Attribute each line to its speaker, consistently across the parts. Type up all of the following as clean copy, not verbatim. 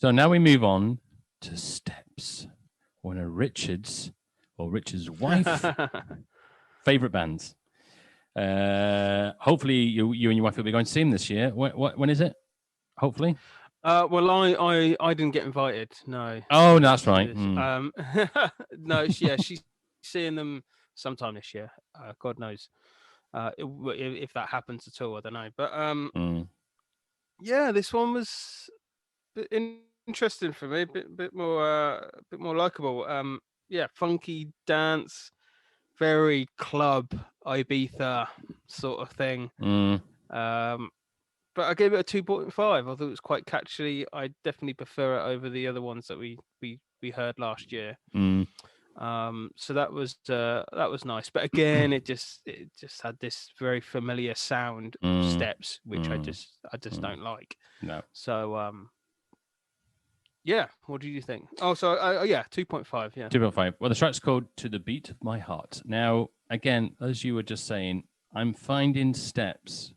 Speaker 1: So now we move on to Steps, one of Richard's wife favorite bands. Hopefully you and your wife will be going to see him this year. When is it? Hopefully.
Speaker 2: Well, I didn't get invited. No.
Speaker 1: Oh, no, that's right.
Speaker 2: No, she's seeing them sometime this year. God knows if that happens at all. I don't know. But yeah, this one was interesting for me. Bit more likable. Yeah, funky dance, very club Ibiza sort of thing. But I gave it a 2.5. I thought it was quite catchy. I definitely prefer it over the other ones that we heard last year. So that was nice. But again, it just had this very familiar sound of Steps, which I just don't like.
Speaker 1: No.
Speaker 2: So yeah, what do you think? Oh, so yeah, 2.5. Yeah,
Speaker 1: 2.5. Well, the track's called "To the Beat of My Heart." Now, again, as you were just saying, I'm finding Steps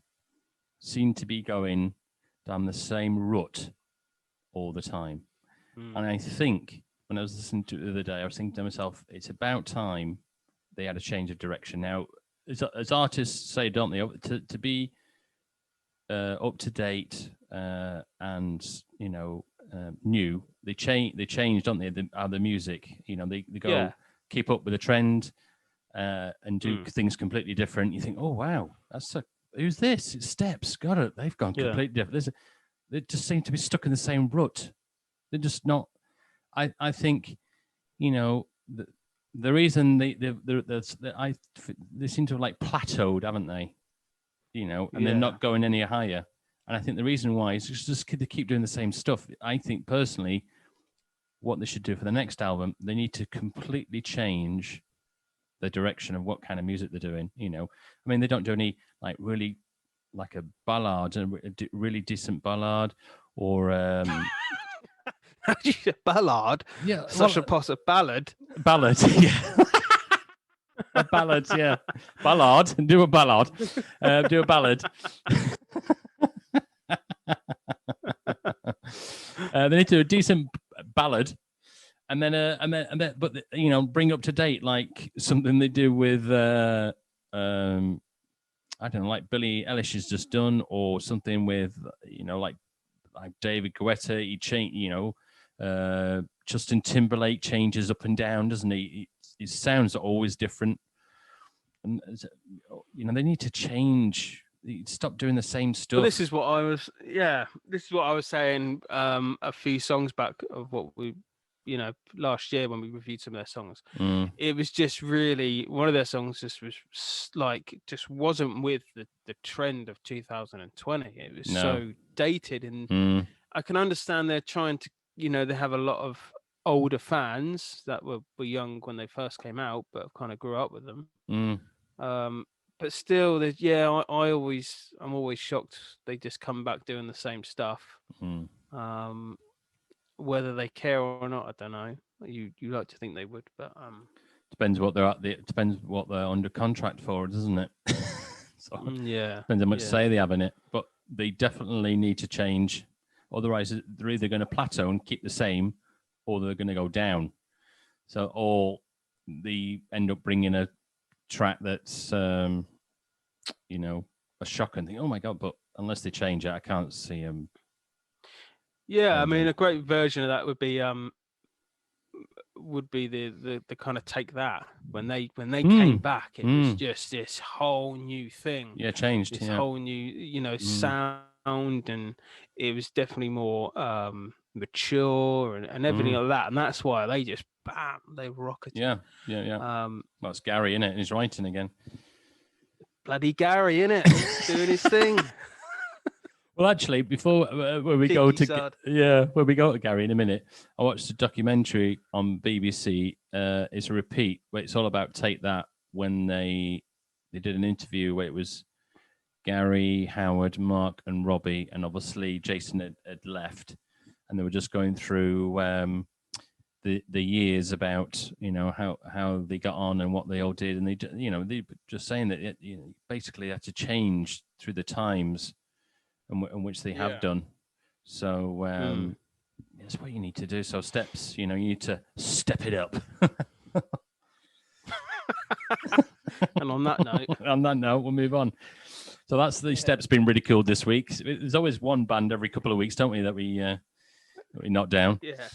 Speaker 1: seem to be going down the same rut all the time. And I think when I was listening to it the other day, I was thinking to myself, it's about time they had a change of direction. Now, as artists say, don't they, to be up to date and, new, they change, don't they, the music, they go keep up with the trend and do things completely different. You think, oh, wow, who's this? It's Steps. Got it. They've gone completely different. They just seem to be stuck in the same rut. They're just not. I think, the reason they seem to have like plateaued, haven't they? And they're not going any higher. And I think the reason why is just they keep doing the same stuff. I think personally, what they should do for the next album, they need to completely change the direction of what kind of music they're doing. I mean, they don't do any like really like a ballad, a really decent ballad, or
Speaker 2: ballad.
Speaker 1: Yeah,
Speaker 2: such a possible ballad.
Speaker 1: Ballad, yeah. A ballad, yeah. Ballad. Do a ballad. Do a ballad. They need to do a decent ballad. And then, but bring up to date like something they do with, I don't know, like Billie Eilish has just done, or something with, like David Guetta. He changed, Justin Timberlake changes up and down, doesn't he? His sounds are always different, and they need to change. Stop doing the same stuff.
Speaker 2: Well, this is what I was saying a few songs back of what we. Last year when we reviewed some of their songs, it was just really one of their songs just wasn't with the trend of 2020. It was so dated, and I can understand they're trying to, they have a lot of older fans that were young when they first came out, but have kind of grew up with them. But still, I'm always shocked they just come back doing the same stuff. Whether they care or not, I don't know. You like to think they would, but
Speaker 1: depends what they're at. Depends what they're under contract for, doesn't it? Depends how much say they have in it. But they definitely need to change. Otherwise, they're either going to plateau and keep the same, or they're going to go down. So, or they end up bringing a track that's, a shock and think, oh my god! But unless they change it, I can't see them.
Speaker 2: Yeah, I mean, a great version of that would be the kind of Take That when they came back. It was just this whole new thing.
Speaker 1: Yeah, changed.
Speaker 2: This whole new, sound, and it was definitely more mature and everything like that. And that's why they just they rocketed.
Speaker 1: Yeah. Well, it's Gary, innit? And he's writing again.
Speaker 2: Bloody Gary, innit? Doing his thing.
Speaker 1: Well, actually, before when we go to Gary in a minute, I watched a documentary on BBC. It's a repeat, where it's all about Take That, when they did an interview where it was Gary, Howard, Mark, and Robbie, and obviously Jason had left, and they were just going through the years about how they got on and what they all did, and they just saying that basically had to change through the times. And which they have done. So That's what you need to do. So Steps, you need to step it up.
Speaker 2: And on that note,
Speaker 1: we'll move on. So that's the Steps been ridiculed this week. There's always one band every couple of weeks, don't we, that we knock down.
Speaker 2: Yeah.